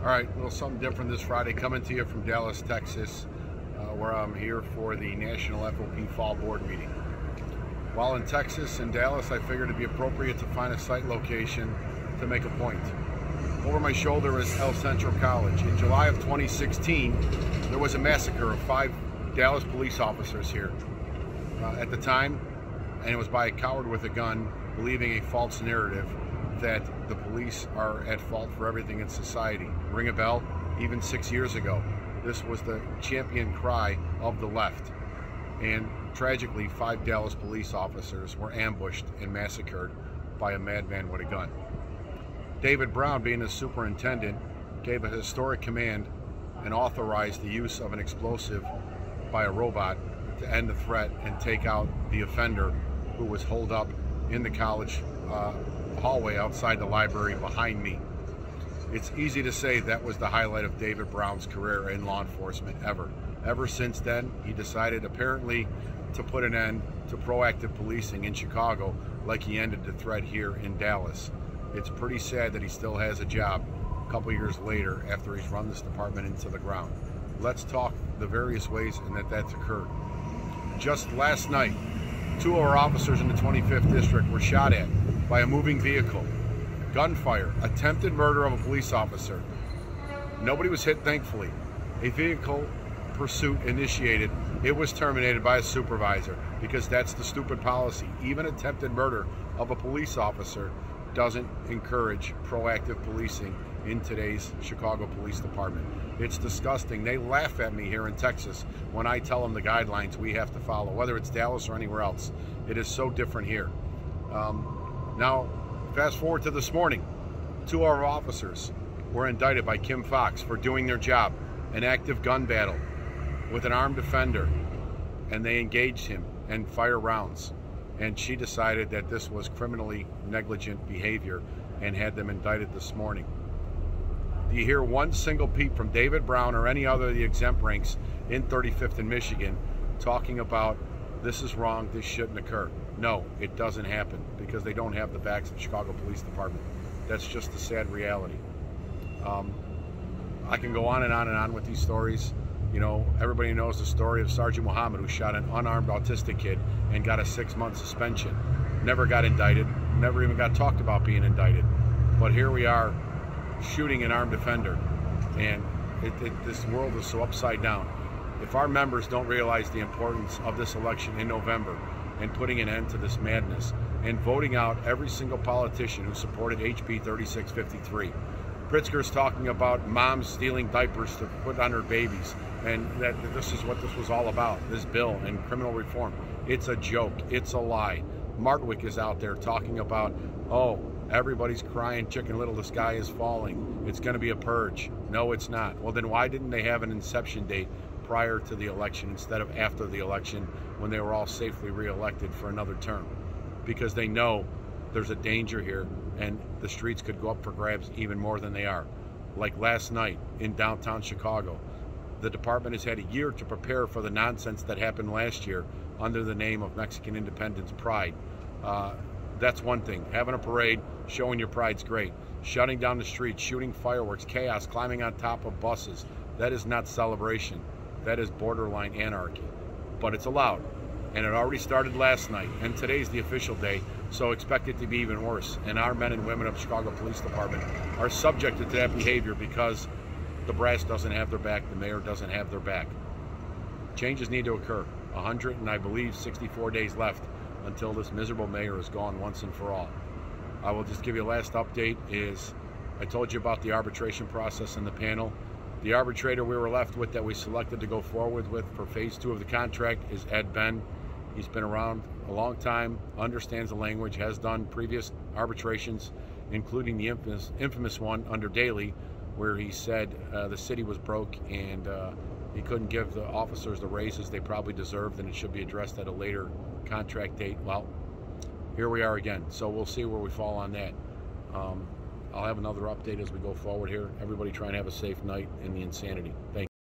All right, a little something different this Friday, coming to you from Dallas, Texas, where I'm here for the National FOP Fall Board meeting. While in Texas and Dallas, I figured it'd be appropriate to find a site location to make a point. Over my shoulder is El Centro College. In July of 2016, there was a massacre of 5 Dallas police officers here. At the time, and it was by a coward with a gun, believing a false narrative that the police are at fault for everything in society. Ring a bell? Even 6 years ago, this was the champion cry of the left. And tragically, 5 Dallas police officers were ambushed and massacred by a madman with a gun. David Brown, being the superintendent, gave a historic command and authorized the use of an explosive by a robot to end the threat and take out the offender who was holed up in the college hallway outside the library behind me. It's easy to say that was the highlight of David Brown's career in law enforcement ever. Ever since then, he decided apparently to put an end to proactive policing in Chicago like he ended the threat here in Dallas. It's pretty sad that he still has a job a couple years later after he's run this department into the ground. Let's talk the various ways in that that's occurred. Just last night, 2 of our officers in the 25th District were shot at by a moving vehicle. Gunfire, attempted murder of a police officer. Nobody was hit, thankfully. A vehicle pursuit initiated. It was terminated by a supervisor because that's the stupid policy. Even attempted murder of a police officer doesn't encourage proactive policing in today's Chicago Police Department. It's disgusting. They laugh at me here in Texas when I tell them the guidelines we have to follow, whether it's Dallas or anywhere else. It is so different here. Now, fast forward to this morning. 2 of our officers were indicted by Kim Fox for doing their job, an active gun battle with an armed offender, and they engaged him and fired rounds. And she decided that this was criminally negligent behavior and had them indicted this morning. Do you hear one single peep from David Brown or any other of the exempt ranks in 35th in Michigan talking about this is wrong, this shouldn't occur? No, it doesn't happen because they don't have the backs of the Chicago Police Department. That's just the sad reality. I can go on and on and on with these stories. You know, everybody knows the story of Sergeant Muhammad, who shot an unarmed autistic kid and got a 6-month suspension. Never got indicted, never even got talked about being indicted. But here we are shooting an armed offender, and this world is so upside down. If our members don't realize the importance of this election in November and putting an end to this madness and voting out every single politician who supported HB 3653. Pritzker's talking about moms stealing diapers to put on her babies, and that this is what this was all about, this bill and criminal reform. It's a joke. It's a lie. Martwick is out there talking about, oh, everybody's crying chicken little, the sky is falling. It's going to be a purge. No, it's not. Well, then why didn't they have an inception date prior to the election instead of after the election when they were all safely reelected for another term? Because they know there's a danger here and the streets could go up for grabs even more than they are. Like last night in downtown Chicago, the department has had a year to prepare for the nonsense that happened last year under the name of Mexican Independence Pride. That's one thing. Having a parade, showing your pride's great. Shutting down the streets, shooting fireworks, chaos, climbing on top of buses. That is not celebration. That is borderline anarchy. But it's allowed. And it already started last night. And today's the official day, so expect it to be even worse. And our men and women of the Chicago Police Department are subjected to that behavior because the brass doesn't have their back, the mayor doesn't have their back. Changes need to occur. 100 and I believe 64 days left until this miserable mayor is gone once and for all. I will just give you a last update. Is I told you about the arbitration process and the panel. The arbitrator we were left with that we selected to go forward with for phase 2 of the contract is Ed Ben. He's been around a long time, understands the language, has done previous arbitrations, including the infamous one under Daley, where he said the city was broke and he couldn't give the officers the raises they probably deserved and it should be addressed at a later contract date. Well, here we are again, so we'll see where we fall on that. I'll have another update as we go forward here. Everybody try and have a safe night in the insanity. Thank you.